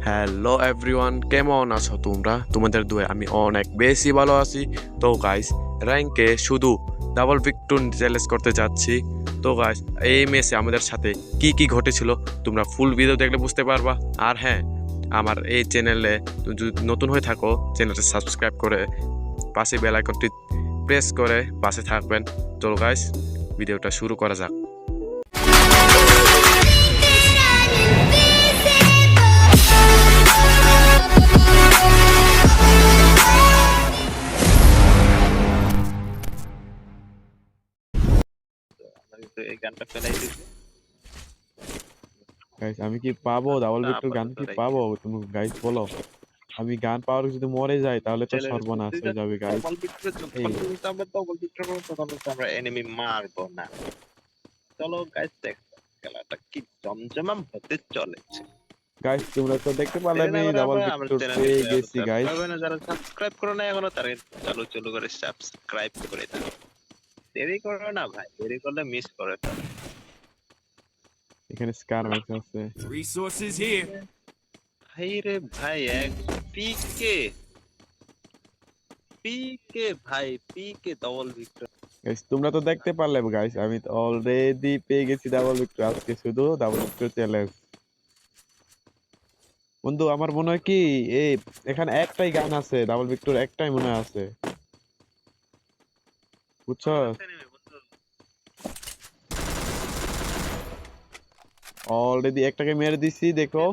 Hello everyone, কেমন আছো তোমরা? তোমাদের দুয়ে আমি অনেক বেশি ভালো আছি। তো গাইস, র্যাঙ্কে শুধু ডাবল ভিক্টর চ্যালেঞ্জ করতে যাচ্ছি। তো গাইস, এই ম্যাচে আমাদের সাথে কি কি ঘটেছিল তোমরা ফুল ভিডিও দেখলে বুঝতে পারবা। আর হ্যাঁ, আমার এই চ্যানেলে যদি নতুন হয়ে থাকো, চ্যানেলটা সাবস্ক্রাইব করে পাশে বেল আইকনটি প্রেস করে পাশে থাকবেন। তো গাইস, ভিডিওটা শুরু করা যাক। এই গানটা ফেলাই দিছি। গাইস, আমি কি পাবো ডাবল ভিক্টর গান? কি পাবো তুমি গাইস বলো? আমি গান পাওয়ার যদি মরে যাই তাহলে তো সর্বনাশ হয়ে যাবে গাইস। আমরা এনিমি মারবো না। চলো গাইস, দেখ খেলাটা কি জমজমাম হতে চলেছে। গাইস, তোমরা তো দেখতে পারলে আমি ডাবল ভিক্টর পেয়ে গেছি গাইস। যারা সাবস্ক্রাইব করো না এখনো, তারা চালু চালু করে সাবস্ক্রাইব করে দাও। দেরি করো না ভাই, দেরি করলে মিস করে ফেলো। এখানে স্কার ম্যাক্স আছে। Resources here. ভাই রে ভাই, এক পিকে পিকে ভাই, পিকে ডাবল ভিক্টর। গাইস, তোমরা তো দেখতে পারলে গাইস, আমি তো অলরেডি পেয়ে গেছি ডাবল ভিক্টর। আজকে শুধু ডাবল ভিক্টর চ্যালেঞ্জ। বন্ধু, আমার মনে হয় কি এই এখানে একটাই গান আছে, ডাবল ভিক্টর একটাই মনে হয় আছে, বুঝছো? অলরেডি একটাকে মেরে দিছি, দেখো।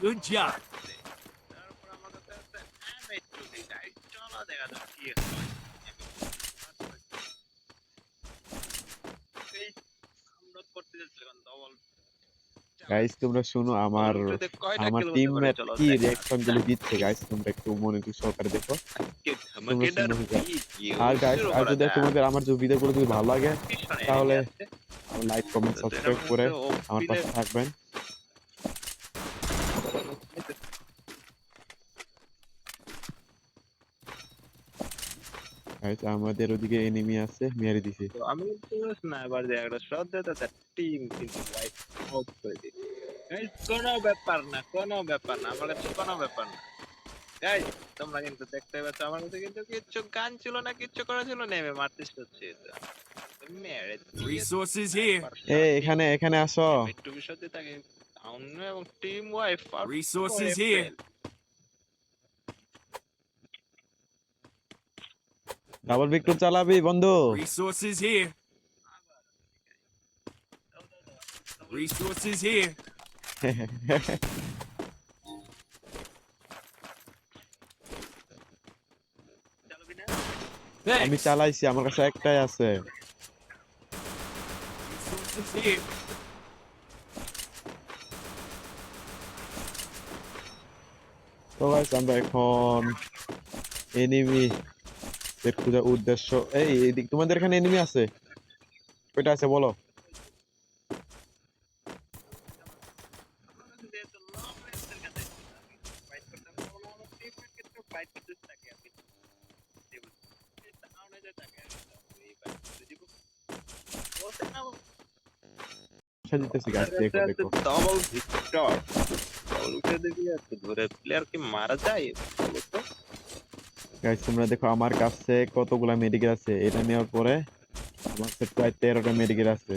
Good job. গাইস, তোমরা শুনো আমার আমার টিমমেট কি রিঅ্যাকশন গুলো দিচ্ছে গাইস, তোমরা একটু মনোযোগ সহকারে দেখো। আর গাইস, আর যদি তোমাদের আমার যে ভিডিওগুলো যদি ভালো লাগে তাহলে লাইক কমেন্ট সাবস্ক্রাইব করে আমার পাশে থাকবেন। গাইস, আমাদের ওদিকে এনিমি আছে, মেরে দিছি। তো আমি কিন্তু স্নাইপার দিয়ে একটা শট দিতে তার টিম কিন্তু ওয়াইপ আউট করে দিই। গাইস, কোনো ব্যাপার না, কোনো ব্যাপার না, আমার কাছে কোনো ব্যাপার না। গাইস, তোমরা কিন্তু দেখতে পাচ্ছ আমার কাছে কিন্তু কিচ্ছু গান ছিল না, কিচ্ছু করা ছিল না, নেমে মারতেছ হচ্ছে এটা। মেরে Resources here. এখানে এখানে আসো। একটু বিষয় দিয়ে তাকে ডাউন এবং team wipe out. Resources here. Double victor চালাবি বন্ধু? Resources here. Resources here. আমি Thanks. চালাইছি, আমার কাছে একটাই আছে। Resources here. তো গাইস, আমরা এখন এনিমি এর খোঁজার উদ্দেশ্য। এইদিক তোমাদের এখানে এনিমি আছে? কয়টা আছে বলো? দিতেছি গাইস, দেখো দেখো। ডাবল ভিক্টর, ডাবল ভিক্টর দেখি এত ধরে প্লেয়ার কি মারা যায় বলো তো? গাইস, তোমরা দেখো আমার কাছে কতগুলা মেডিকেল আছে। এটা নেওয়ার পরে আমার কাছে প্রায় 13টা মেডিকেল আছে।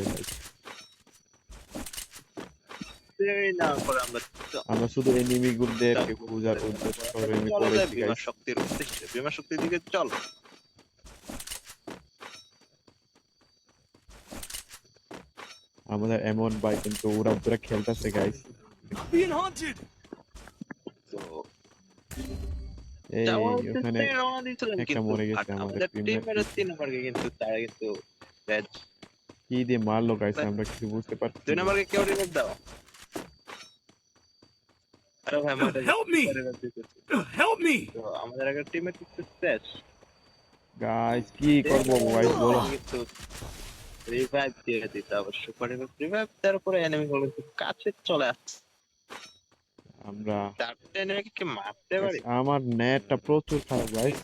এই না করে আমরা শুধু এনিমি গুলোদেরকে খোঁজার উদ্দেশ্য করে আমি করেছি বিমা গাইস। শক্তির উদ্দেশ্যে, বিমা শক্তির দিকে চল। আমাদের এমন ভাই কিন্তু ওরা পুরো খেলতেছে গাইস। Being hunted. তো এই যাওয়ার ওখানে উদ্দেশ্যে রওনা দিয়েছিলাম, একটা কিন্তু মরে গেছে আমাদের আমাদের টিমমেট। টিমের 3 নম্বরকে কিন্তু তারা কিন্তু dead। কি দিয়ে মারলো গাইস আমরা কিছু বুঝতে পারছি 2 না। নম্বরকে কেউ রিমুভ দাও। আরে ভাই আমাদের Help me. Help me. তো আমাদের একটা টিমের কিন্তু শেষ। গাইস, কি করব গাইস বলো? কিন্তু রিভাইভ দিয়ে দিতে হবে, সুপার রিভাইভ দেওয়ার পরে এনিমি গুলো কিন্তু কাছে চলে আসছে। আমরা 4টে এনিমিকে কি মারতে পারি? আমার নেটটা প্রচুর খারাপ গাইস।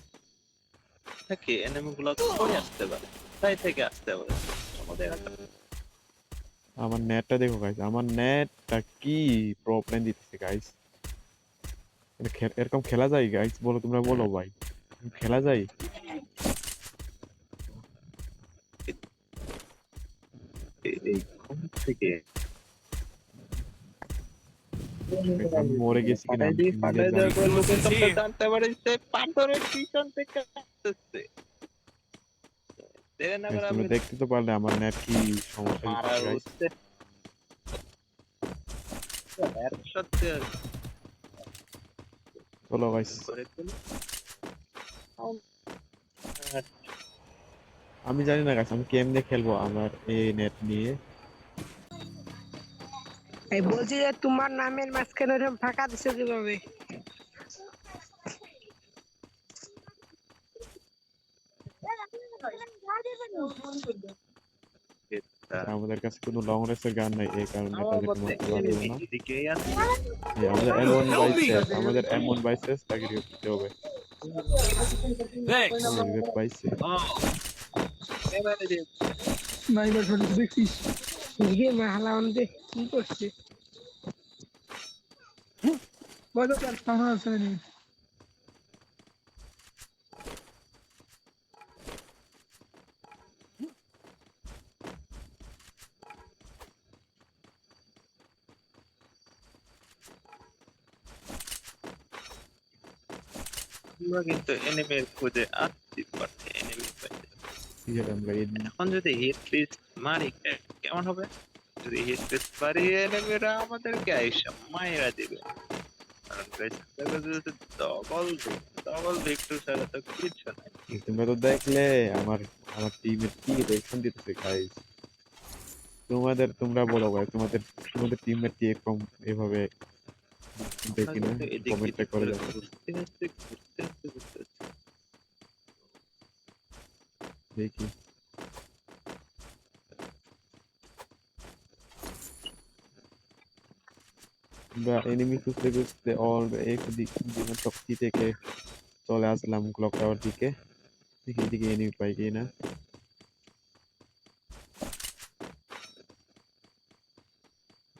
থেকে এনিমি গুলো কই আসতে পারে, তাই থেকে আসতে পারে আমাদের আমার নেটটা দেখো গাইস, আমার নেটটা কি প্রবলেম দিতেছে গাইস। এরকম খেলা যায় গাইস? বলো, তোমরা বলো ভাই, খেলা যায়? এই ঘুম থেকে Guys, আমি মরে গেছি কিনা আমি নিজে ফাটাই জানি দেওয়ার পর না। লোকেশনটা জানতে পারি সে পাথরের পিছন থেকে আসতেছে। দেরি না Guys, করে তোমরা আমি দেখতে তো পারলে আমার নেট কি সমস্যা মারা দিতেছে গাইস। উঠছে। একসাথে চলো গাইস, করে ফেলি। আমি জানি না গাইস আমি কেমনে খেলবো আমার এই নেট নিয়ে। এই বলছি যে তোমার নামের মাঝখানে ওরকম ফাঁকা দিছো কিভাবে? আমাদের কাছে কোনো লং রেঞ্জের গান নাই, এই কারণে আমার তাদেরকে মতে মারতে পারবো না। এদিকেই আছে। এই আমাদের এমন বাইসেস, আমাদের এমন বাইসেস তাকে রিভিউ দিতে হবে। Thanks. রিভিউ পাইছে। ও এবারে দিয়ে নাইবার ছোট দেখছিস গিয়ে মাহালা আমাদের কি করছে বলো তার সামনে আছে নি আমরা কিন্তু এনিমির খুঁজে আসছি বাট এনিমি পাইছি। ঠিক আছে, আমরা এই এখন যদি হিট পিস মারি কেমন হবে? যদি হিট পিস মারি এনিমিরা আমাদেরকে আইসা মাইরা দিবে। কারণ ডবল ভিক্টর ছাড়া তো কিছু নাই। তোমরা তো দেখলে আমার আমার টিমের কি রিঅ্যাকশন দিতেছে গাইস। তোমরা বলো ভাই, তোমাদের টিমমেট কি এরকম এভাবে দেখি না? কমেন্টে করে যাবো। ঘুরতে আসতে ঘুরতে আসতে ঘুরতে আসতে দেখি আমরা এনিমি খুঁজতে খুঁজতে শক্তি থেকে চলে আসলাম ক্লক টাওয়ার দিকে। দেখি এদিকে এনিমি পাই কিনা।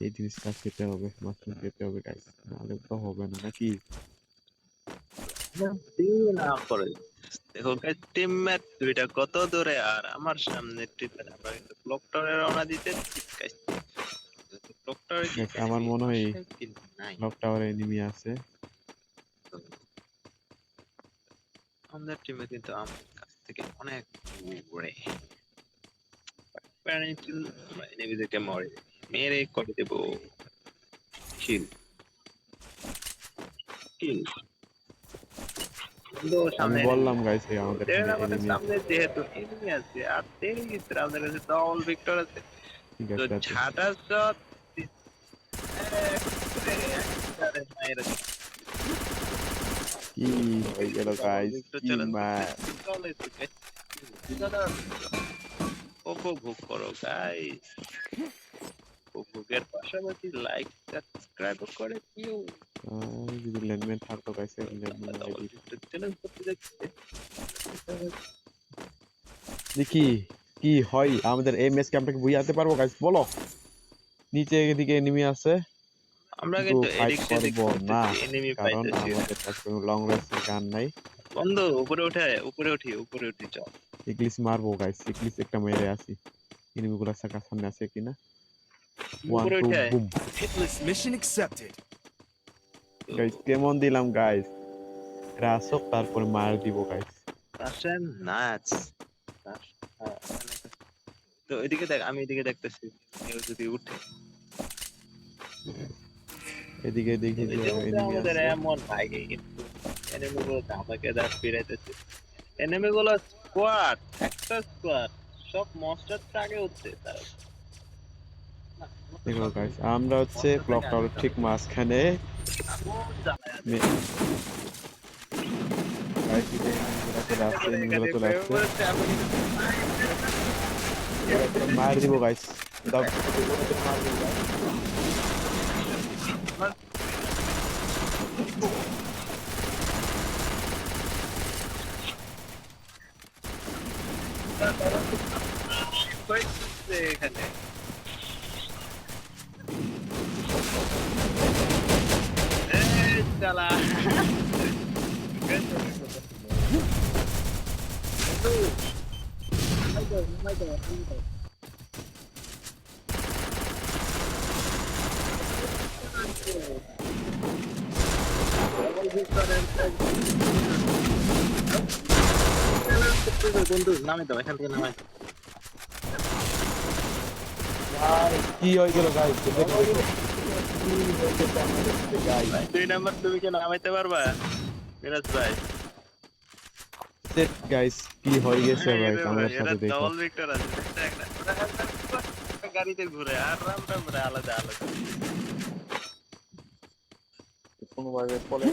এই জিনিসটা খেতে হবে, মাশরুম খেতে হবে গাইস, নাহলে তো হবে না নাকি? না করে দেখো গাইস টিমমেট দুইটা কত দূরে আর আমার সামনে টিমমেট আমরা কিন্তু ক্লক টাওয়ারে রওনা দিতে গাইস ক্লক টাওয়ারে কি Guys, আমার মনে হয় কিন্তু নাই ক্লক টাওয়ারে এনিমি আছে। আমাদের টিমে কিন্তু আমার কাছ থেকে অনেক দূরে এনিমিদেরকে মেরে করে দেব কিল কিল আমি বললাম গাইস আমাদের আমাদের এনিমি সামনে যেহেতু এনিমি আছে আর দেরি ভিতরে আমাদের কাছে ডবল ভিক্টর আছে ঠিক তো আছে। ঝাঁটা শট কি হয়ে গেল গাইস? কি ম্যাচ! উপভোগ করো গাইস উপভোগের পাশাপাশি লাইক সাবস্ক্রাইব করে দিও যদি ল্যান্ডম্যান থাকতো গাইস, ল্যান্ডম্যান চ্যালেঞ্জ করতে যাচ্ছি দেখি কি হয়। আমাদের এই ম্যাচকে আমরা কি বুঝাতে পারবো গাইস? বলো। নিচে এদিকে এনিমি আছে, আমরা কিন্তু কিন্তু ফাইট এদিক সেদিক করবো না এনিমি কারণ পাইতেছি আমাদের কাছে কোনো লং রেঞ্জের গান নাই। বন্ধু উপরে উঠি চল ইংলিশ মারবো গাইস, ইংলিশ একটা মেরে আসি। এনিমিগুলো সামনে আছে কিনা। ওয়ান উপরে টু উঠে broom Hitless mission accepted. Guys. কেমন দিলাম গাইস? রাসক তারপরে মার দিব গাইস। রাশিয়ান নাচ তো এদিকে দেখ আমি এদিকে দেখতেছি কেউ যদি উঠে এদিকে দেখি যে এদিকে এনিমি আমাদের আছে। এমন ভাগে কিন্তু এনিমি গুলো আমাকে দাঁত ফিরাইতেছে এনিমি গুলো স্কোয়াড একটা স্কোয়াড সব মনস্টারটা আগে উঠছে তারা দেখো গাইস, আমরা হচ্ছে ক্লক টাওয়ার ঠিক মাঝখানে। গাইস এনিমিগুলো চলে আসছে। মার দিব গাইস। দাও। এখানে চালা বন্ধু নামে দাও এখান থেকে নামাই কি হয়ে গেল গাইস? 2 নাম্বার তুমি কি নামাইতে পারবা মিরাজ ভাই গাইস কি হয়ে গেছে ভাই আমার সাথে দেখো। ডবল ভিক্টর আছে গাড়িতে ঘুরে আর আমরা আলাদা আলাদা কোনোভাবে পলে